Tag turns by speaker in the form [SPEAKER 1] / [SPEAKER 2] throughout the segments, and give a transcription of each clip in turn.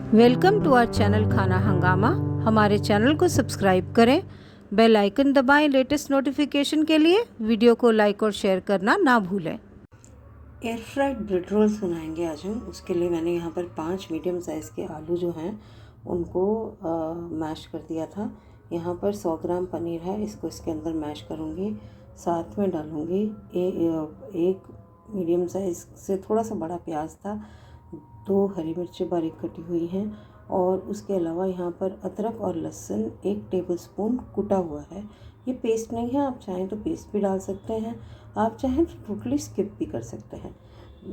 [SPEAKER 1] Welcome to our channel खाना हंगामा। हमारे चैनल को सब्सक्राइब करें, बेल आइकन दबाएं लेटेस्ट नोटिफिकेशन के लिए। वीडियो को लाइक और शेयर करना ना भूलें। एयर फ्राइड ब्रेड रोल्स बनाएंगे आज हम। उसके लिए मैंने यहाँ पर 5 मीडियम साइज़ के आलू जो हैं उनको मैश कर दिया था। यहाँ पर 100 ग्राम पनीर है, इसको इसके अंदर मैश करूँगी। साथ में डालूँगी एक मीडियम साइज़ से थोड़ा सा बड़ा प्याज था, 2 हरी मिर्चें बारीक कटी हुई हैं, और उसके अलावा यहाँ पर अदरक और लहसुन 1 टेबलस्पून कुटा हुआ है। ये पेस्ट नहीं है, आप चाहें तो पेस्ट भी डाल सकते हैं, आप चाहें तो टोटली स्किप भी कर सकते हैं।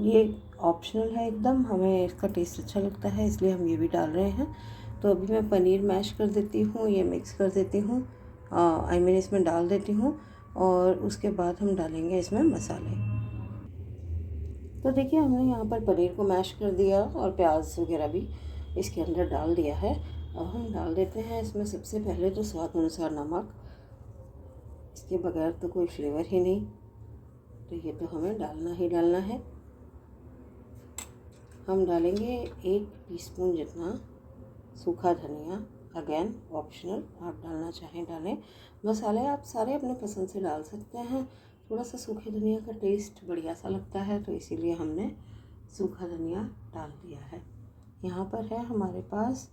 [SPEAKER 1] ये ऑप्शनल है एकदम, हमें इसका टेस्ट अच्छा लगता है इसलिए हम ये भी डाल रहे हैं। तो अभी मैं पनीर मैश कर देती हूँ, ये मिक्स कर देती हूँ, इसमें डाल देती हूँ, और उसके बाद हम डालेंगे इसमें मसाले। तो देखिए हमने यहाँ पर पनीर को मैश कर दिया और प्याज वगैरह भी इसके अंदर डाल दिया है। अब हम डाल देते हैं इसमें सबसे पहले तो स्वाद अनुसार नमक, इसके बगैर तो कोई फ्लेवर ही नहीं, तो ये तो हमें डालना ही डालना है। हम डालेंगे 1 टीस्पून जितना सूखा धनिया, अगेन ऑप्शनल, आप डालना चाहें डालें। मसाले आप सारे अपने पसंद से डाल सकते हैं, थोड़ा सा सूखे धनिया का टेस्ट बढ़िया सा लगता है तो इसीलिए हमने सूखा धनिया डाल दिया है। यहाँ पर है हमारे पास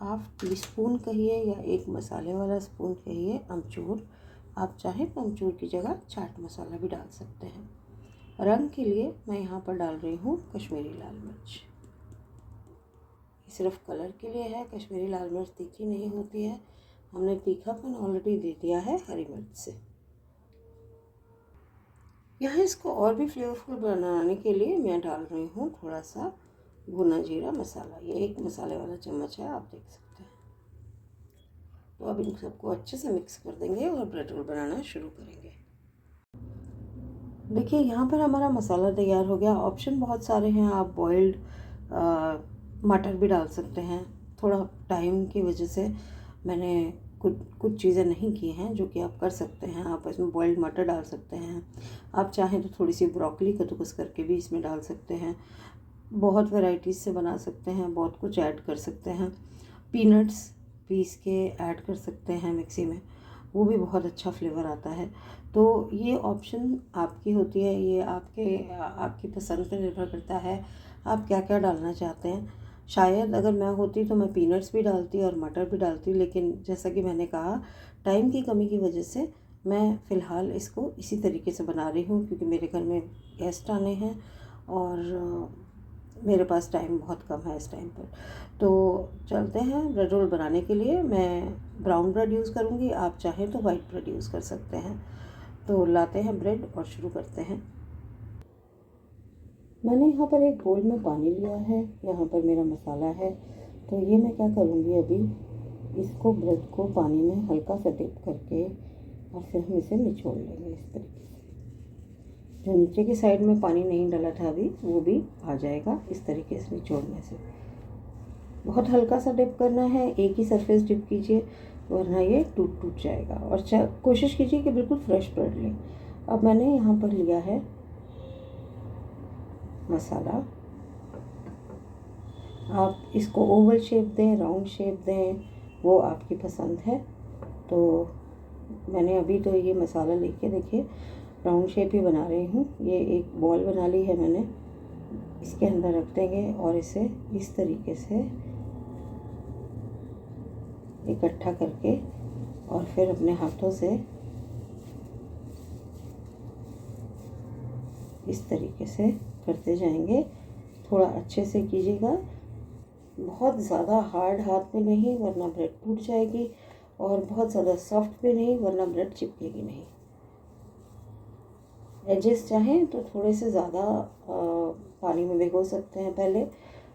[SPEAKER 1] 1/2 टीस्पून कहिए या 1 मसाले वाला स्पून कहिए अमचूर। आप चाहें तो अमचूर की जगह चाट मसाला भी डाल सकते हैं। रंग के लिए मैं यहाँ पर डाल रही हूँ कश्मीरी लाल मिर्च। सिर्फ कलर के लिए है, कश्मीरी लाल मिर्च तीखी नहीं होती है, हमने तीखापन ऑलरेडी दे दिया है हरी मिर्च से। यहाँ इसको और भी फ्लेवरफुल बनाने के लिए मैं डाल रही हूँ थोड़ा सा भुना जीरा मसाला। ये 1 मसाले वाला चम्मच है, आप देख सकते हैं। तो अब इन सबको अच्छे से मिक्स कर देंगे और ब्रेड रोल बनाना शुरू करेंगे। देखिए यहाँ पर हमारा मसाला तैयार हो गया। ऑप्शन बहुत सारे हैं, आप बॉइल्ड मटर भी डाल सकते हैं। थोड़ा टाइम की वजह से मैंने कुछ चीज़ें नहीं की हैं जो कि आप कर सकते हैं। आप इसमें बॉइल्ड मटर डाल सकते हैं, आप चाहें तो थोड़ी सी ब्रोकली कद्दूकस करके भी इसमें डाल सकते हैं। बहुत वैरायटीज़ से बना सकते हैं, बहुत कुछ ऐड कर सकते हैं। पीनट्स पीस के ऐड कर सकते हैं मिक्सी में, वो भी बहुत अच्छा फ्लेवर आता है। तो ये ऑप्शन आपकी होती है, ये आपकी पसंद पर निर्भर करता है आप क्या क्या डालना चाहते हैं। शायद अगर मैं होती तो मैं पीनट्स भी डालती और मटर भी डालती, लेकिन जैसा कि मैंने कहा टाइम की कमी की वजह से मैं फ़िलहाल इसको इसी तरीके से बना रही हूँ, क्योंकि मेरे घर में गेस्ट आने हैं और मेरे पास टाइम बहुत कम है इस टाइम पर। तो चलते हैं ब्रेड रोल बनाने के लिए। मैं ब्राउन ब्रेड यूज़ करूँगी, आप चाहें तो वाइट ब्रेड यूज़ कर सकते हैं। तो लाते हैं ब्रेड और शुरू करते हैं। मैंने यहाँ पर एक बोल में पानी लिया है, यहाँ पर मेरा मसाला है। तो ये मैं क्या करूँगी, अभी इसको ब्रेड को पानी में हल्का सा डिप करके और फिर हम इसे निचोड़ लेंगे इस तरीके से। जो नीचे की साइड में पानी नहीं डाला था अभी, वो भी आ जाएगा इस तरीके से निचोड़ने से। बहुत हल्का सा डिप करना है, एक ही सरफेस डिप कीजिए वरना ये टूट जाएगा। और कोशिश कीजिए कि बिल्कुल फ्रेश ब्रेड लें। अब मैंने यहाँ पर लिया है मसाला, आप इसको ओवल शेप दें, राउंड शेप दें, वो आपकी पसंद है। तो मैंने अभी तो ये मसाला लेके देखिए राउंड शेप ही बना रही हूँ। ये एक बॉल बना ली है मैंने, इसके अंदर रख देंगे और इसे इस तरीके से इकट्ठा करके और फिर अपने हाथों से इस तरीके से करते जाएंगे। थोड़ा अच्छे से कीजिएगा, बहुत ज़्यादा हार्ड हाथ में नहीं वरना ब्रेड टूट जाएगी, और बहुत ज़्यादा सॉफ्ट भी नहीं वरना ब्रेड चिपकेगी नहीं। एजेस चाहें तो थोड़े से ज़्यादा पानी में भिगो सकते हैं पहले,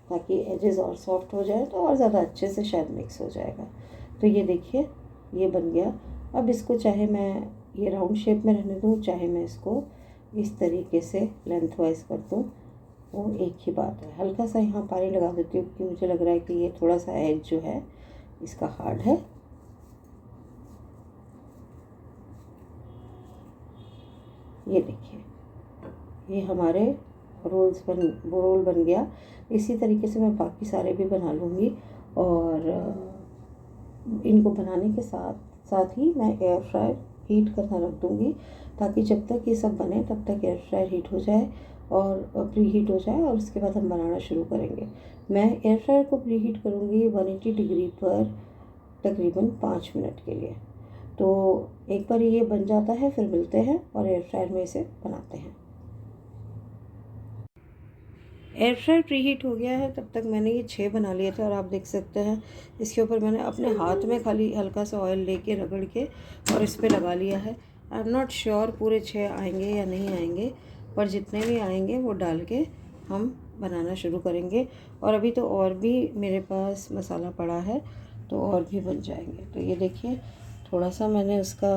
[SPEAKER 1] ताकि एजेस और सॉफ्ट हो जाए तो और ज़्यादा अच्छे से शायद मिक्स हो जाएगा। तो ये देखिए ये बन गया। अब इसको चाहे मैं ये राउंड शेप में रहने दूँ, चाहे मैं इसको इस तरीके से लेंथ वाइज कर दूँ, वो एक ही बात है। हल्का सा यहाँ पानी लगा देती हूँ क्योंकि मुझे लग रहा है कि ये थोड़ा सा एज जो है इसका हार्ड है। ये देखिए ये हमारे
[SPEAKER 2] रोल बन गया। इसी तरीके से मैं बाकी सारे भी बना लूँगी और इनको बनाने के साथ साथ ही मैं एयर फ्रायर हीट करना रख दूँगी, ताकि जब तक ये सब बने तब तक एयर फ्रायर हीट हो जाए और प्री हीट हो जाए और उसके बाद हम बनाना शुरू करेंगे। मैं एयर फ्रायर को प्री हीट करूँगी 180 डिग्री पर तकरीबन 5 मिनट के लिए। तो एक बार ये बन जाता है फिर मिलते हैं और एयर फ्रायर में इसे बनाते हैं। एयर फ्रायर प्री हीट हो गया है, तब तक मैंने ये 6 बना लिए थे और आप देख सकते हैं इसके ऊपर मैंने अपने हाथ में खाली हल्का सा ऑयल लेके रगड़ के और इस पे लगा लिया है। आई एम नॉट श्योर पूरे 6 आएंगे या नहीं आएंगे, पर जितने भी आएंगे वो डाल के हम बनाना शुरू करेंगे। और अभी तो और भी मेरे पास मसाला पड़ा है, तो और भी बन जाएंगे। तो ये देखिए थोड़ा सा मैंने उसका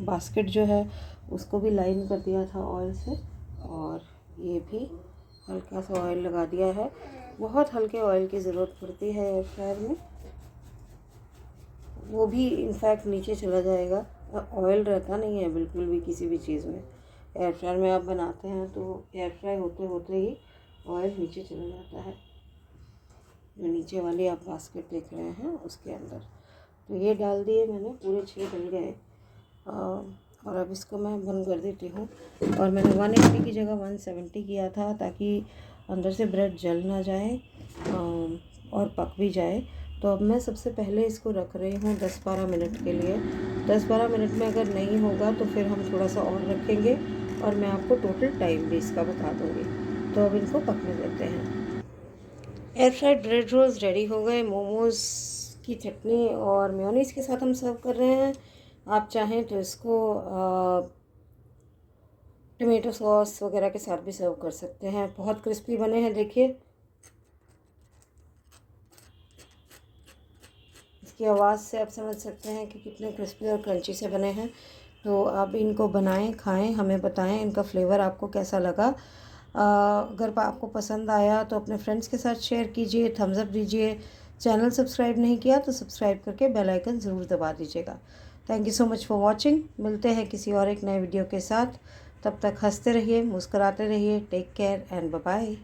[SPEAKER 2] बास्केट जो है उसको भी लाइन कर दिया था ऑयल से, और ये भी हल्का सा ऑयल लगा दिया है। बहुत हल्के ऑयल की ज़रूरत पड़ती है एयर फ्रायर में, वो भी इनफैक्ट नीचे चला जाएगा। ऑयल रहता नहीं है बिल्कुल भी किसी भी चीज़ में। एयर फ्रायर में आप बनाते हैं तो एयर फ्राई होते होते ही ऑयल नीचे चला जाता है। जो नीचे वाली आप बास्केट देख रहे हैं उसके अंदर, तो ये डाल दिए मैंने, पूरे 6 डल गए। और अब इसको मैं बंद कर देती हूँ। और मैंने 180 की जगह 170 किया था, ताकि अंदर से ब्रेड जल ना जाए और पक भी जाए। तो अब मैं सबसे पहले इसको रख रही हूँ 10-12 मिनट के लिए। 10-12 मिनट में अगर नहीं होगा तो फिर हम थोड़ा सा और रखेंगे और मैं आपको टोटल टाइम भी इसका बता दूँगी। तो अब इनको पकने देते हैं। Air fried bread rolls ready हो गए। मोमोज़ की चटनी और मेयोनीज़ के साथ हम सर्व कर रहे हैं। आप चाहें तो इसको टमेटो सॉस वगैरह के साथ भी सर्व कर सकते हैं। बहुत क्रिस्पी बने हैं, देखिए इसकी आवाज़ से आप समझ सकते हैं कि कितने क्रिस्पी और क्रंची से बने हैं। तो आप इनको बनाएं, खाएं, हमें बताएं इनका फ्लेवर आपको कैसा लगा। अगर आपको पसंद आया तो अपने फ्रेंड्स के साथ शेयर कीजिए, थम्स अप दीजिए। चैनल सब्सक्राइब नहीं किया तो सब्सक्राइब करके बेल आइकन ज़रूर दबा दीजिएगा। Thank you so much for watching. मिलते हैं किसी और एक नए वीडियो के साथ। तब तक हंसते रहिए, मुस्कुराते रहिए। Take care and bye bye.